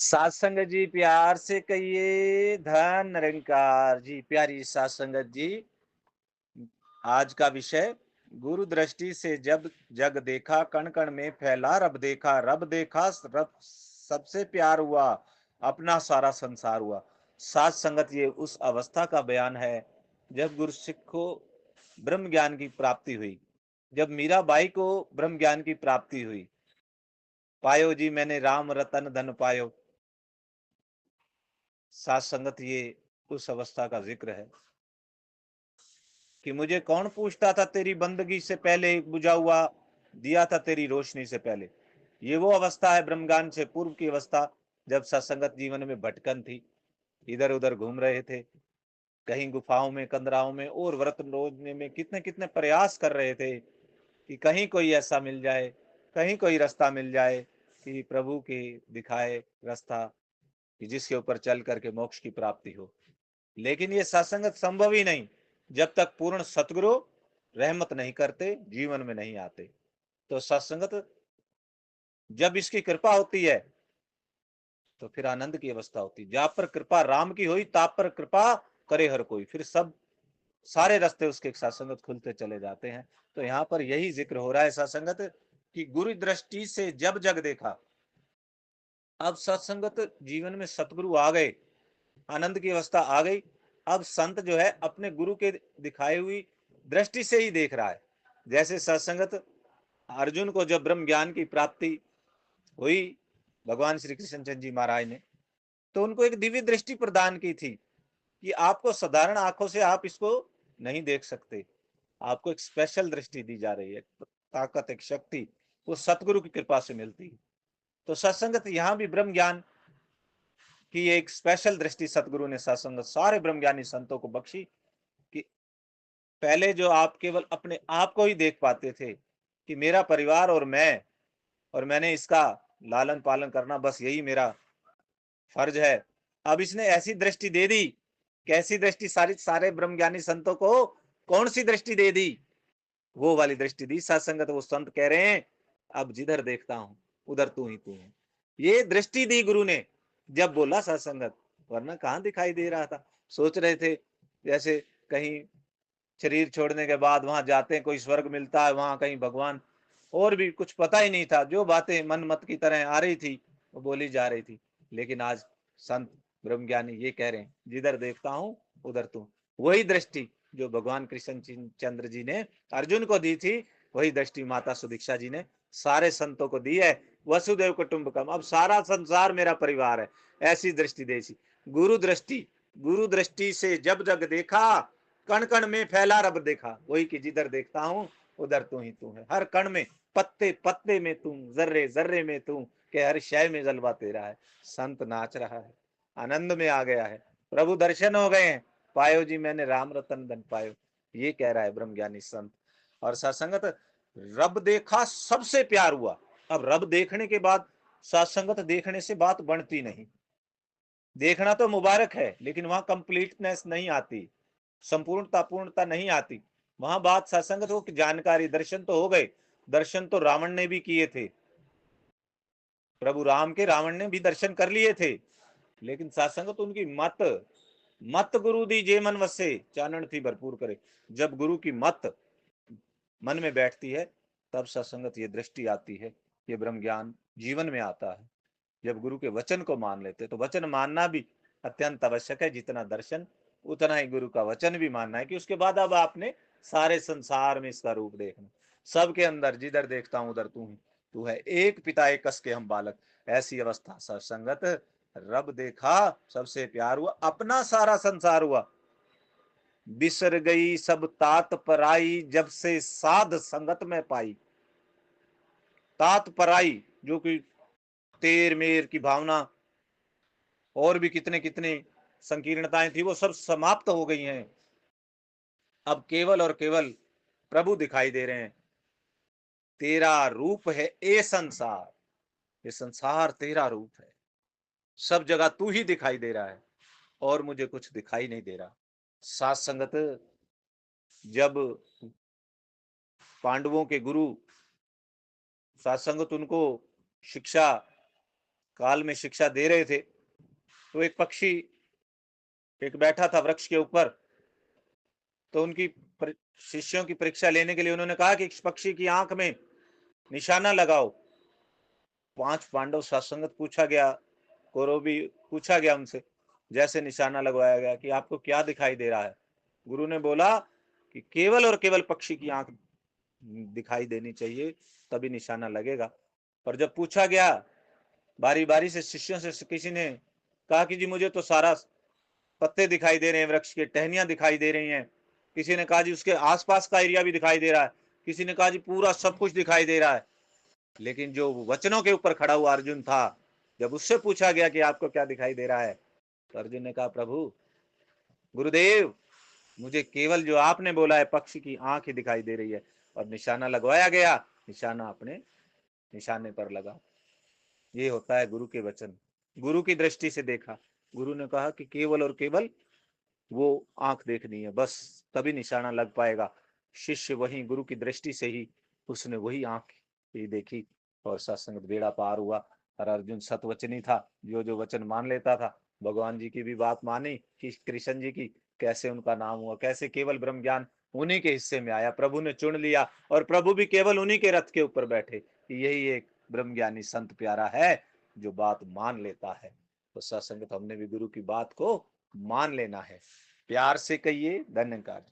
सात संगत जी प्यार से कहिए धन निरंकार जी। प्यारी सात संगत जी, आज का विषय गुरु दृष्टि से जब जग देखा, कण कण में फैला रब देखा। रब देखा, रब सबसे प्यार हुआ, अपना सारा संसार हुआ। सात संगत ये उस अवस्था का बयान है जब गुरु सिख को ब्रह्म ज्ञान की प्राप्ति हुई, जब मीराबाई को ब्रह्म ज्ञान की प्राप्ति हुई। पायो जी मैंने राम रतन धन पायो। सात संगत ये उस अवस्था का जिक्र है कि मुझे कौन पूछता था तेरी बंदगी से पहले, बुझा हुआ दिया था तेरी रोशनी से पहले। ये वो अवस्था है ब्रह्मज्ञान से पूर्व की अवस्था, जब सत्संगत जीवन में भटकन थी, इधर उधर घूम रहे थे, कहीं गुफाओं में, कंदराओं में और व्रत रोजने में कितने कितने प्रयास कर रहे थे कि कहीं कोई ऐसा मिल जाए, कहीं कोई रास्ता मिल जाए कि प्रभु के दिखाए रास्ता, कि जिसके ऊपर चल करके मोक्ष की प्राप्ति हो। लेकिन ये सत्संगत संभव ही नहीं जब तक पूर्ण सतगुरु रहमत नहीं करते, जीवन में नहीं आते। तो सत्संगत जब इसकी कृपा होती है तो फिर आनंद की अवस्था होती है। जहां पर कृपा राम की हुई, ताप पर कृपा करे हर कोई, फिर सब सारे रास्ते उसके सत्संगत खुलते चले जाते हैं। तो यहाँ पर यही जिक्र हो रहा है सत्संगत कि गुरु दृष्टि से जब जग देखा। अब सत्संगत जीवन में सतगुरु आ गए, आनंद की अवस्था आ गई। अब संत जो है अपने गुरु के दिखाई हुई दृष्टि से ही देख रहा है। जैसे सत्संगत अर्जुन को जब ब्रह्म ज्ञान की प्राप्ति हुई भगवान श्री कृष्ण चंद्र जी महाराज ने, तो उनको एक दिव्य दृष्टि प्रदान की थी कि आपको साधारण आंखों से आप इसको नहीं देख सकते, आपको एक स्पेशल दृष्टि दी जा रही है, ताकत, एक शक्ति वो सतगुरु की कृपा से मिलती है। तो सत्संगत यहां भी ब्रह्म ज्ञान की एक स्पेशल दृष्टि सतगुरु ने सत्संगत सारे ब्रह्मज्ञानी संतों को बख्शी कि पहले जो आप केवल अपने आप को ही देख पाते थे कि मेरा परिवार और मैं, और मैंने इसका लालन पालन करना, बस यही मेरा फर्ज है। अब इसने ऐसी दृष्टि दे दी। कैसी दृष्टि? सारे ब्रह्मज्ञानी संतों को कौन सी दृष्टि दे दी? वो वाली दृष्टि दी सत्संगत। वो संत कह रहे हैं अब जिधर देखता हूं उधर तू ही तू है। ये दृष्टि दी गुरु ने जब बोला सत्संगत, वरना कहां दिखाई दे रहा था। सोच रहे थे जैसे कहीं शरीर छोड़ने के बाद वहां जाते हैं, कोई स्वर्ग मिलता है, वहां कहीं भगवान, और भी कुछ पता ही नहीं था। जो बातें मन मत की तरह आ रही थी वो बोली जा रही थी। लेकिन आज संत ब्रह्मज्ञानी ये कह रहे हैं जिधर देखता हूं उधर तू। वही दृष्टि जो भगवान कृष्ण चंद्र जी ने अर्जुन को दी थी, वही दृष्टि माता सुदीक्षा जी ने सारे संतों को दी है। वसुदेव कुटुंबकम, अब सारा संसार मेरा परिवार है, ऐसी दृष्टि दे सी गुरु दृष्टि। गुरु दृष्टि से जब जग देखा, कण कण में फैला रब देखा। वही कि जिधर देखता हूं उधर तू ही तू है। हर कण में, पत्ते पत्ते में तू, जर्रे जर्रे में तू, के हर शय में जलवा तेरा है। संत नाच रहा है, आनंद में आ गया है, प्रभु दर्शन हो गए हैं। पायो जी मैंने राम रतन धन पायो, ये कह रहा है ब्रह्मज्ञानी संत। और सत्संगत रब देखा, सबसे प्यार हुआ। अब रब देखने के बाद सत्संगत देखने से बात बनती नहीं। देखना तो मुबारक है, लेकिन वहां कंप्लीटनेस नहीं आती, संपूर्णता पूर्णता नहीं आती। वहां बात सत्संगत हो कि जानकारी, दर्शन तो हो गए। दर्शन तो रावण ने भी किए थे, प्रभु राम के रावण ने भी दर्शन कर लिए थे। लेकिन सत्संगत उनकी मत, मत गुरु दी जे मन वसे, चानन थी भरपूर करे। जब गुरु की मत मन में बैठती है तब सत्संगत ये दृष्टि आती है, ये ब्रह्म ज्ञान जीवन में आता है। जब गुरु के वचन को मान लेते, तो वचन मानना भी अत्यंत आवश्यक है। जितना दर्शन उतना ही गुरु का वचन भी मानना है, कि उसके बाद अब आपने सारे संसार में इसका रूप देखना। सबके अंदर जिधर देखता हूं उधर तू ही तू है, एक पिता एक कस के हम बालक। ऐसी अवस्था सत्संगत। रब देखा, सबसे प्यार हुआ, अपना सारा संसार हुआ। बिसर गई सब तात पराई, जब से साध संगत में पाई। तात पराई जो कि तेर मेर की भावना और भी कितने कितने संकीर्णताएं थी, वो सब समाप्त हो गई हैं। अब केवल और केवल प्रभु दिखाई दे रहे हैं। तेरा रूप है ए संसार, ये संसार तेरा रूप है। सब जगह तू ही दिखाई दे रहा है और मुझे कुछ दिखाई नहीं दे रहा। सात संगत जब पांडवों के गुरु सात संगत उनको शिक्षा काल में शिक्षा दे रहे थे, तो एक पक्षी एक बैठा था वृक्ष के ऊपर। तो उनकी शिष्यों की परीक्षा लेने के लिए उन्होंने कहा कि इस पक्षी की आंख में निशाना लगाओ। 5 पांडव साथसंगत पूछा गया, कौरव भी पूछा गया उनसे, जैसे निशाना लगवाया गया कि आपको क्या दिखाई दे रहा है। गुरु ने बोला कि केवल और केवल पक्षी की आंख दिखाई देनी चाहिए, तभी निशाना लगेगा। पर जब पूछा गया बारी बारी से शिष्यों से, किसी ने कहा कि जी मुझे तो सारा पत्ते दिखाई दे रहे हैं, वृक्ष के टहनियां दिखाई दे रही हैं। किसी ने कहा जी उसके आसपास का एरिया भी दिखाई दे रहा है। किसी ने कहा जी पूरा सब कुछ दिखाई दे रहा है। लेकिन जो वचनों के ऊपर खड़ा हुआ अर्जुन था, जब उससे पूछा गया कि आपको क्या दिखाई दे रहा है, तो अर्जुन ने कहा प्रभु गुरुदेव, मुझे केवल जो आपने बोला है पक्षी की आंख ही दिखाई दे रही है। और निशाना लगवाया गया, निशाना अपने निशाने पर लगा। ये होता है गुरु के वचन। गुरु की दृष्टि से देखा, गुरु ने कहा कि केवल और केवल वो आंख देखनी है, बस तभी निशाना लग पाएगा। शिष्य वही गुरु की दृष्टि से ही उसने वही आंख ही देखी और सत्संग बेड़ा पार हुआ। और अर्जुन सतवचनी था, जो जो वचन मान लेता था। भगवान जी की भी बात मानी कि कृष्ण जी की, कैसे उनका नाम हुआ, कैसे केवल ब्रह्म ज्ञान उन्हीं के हिस्से में आया, प्रभु ने चुन लिया और प्रभु भी केवल उन्हीं के रथ के ऊपर बैठे। यही एक ब्रह्म ज्ञानी संत प्यारा है जो बात मान लेता है। तो सत्संगत हमने भी गुरु की बात को मान लेना है। प्यार से कहिए धन्यवाद।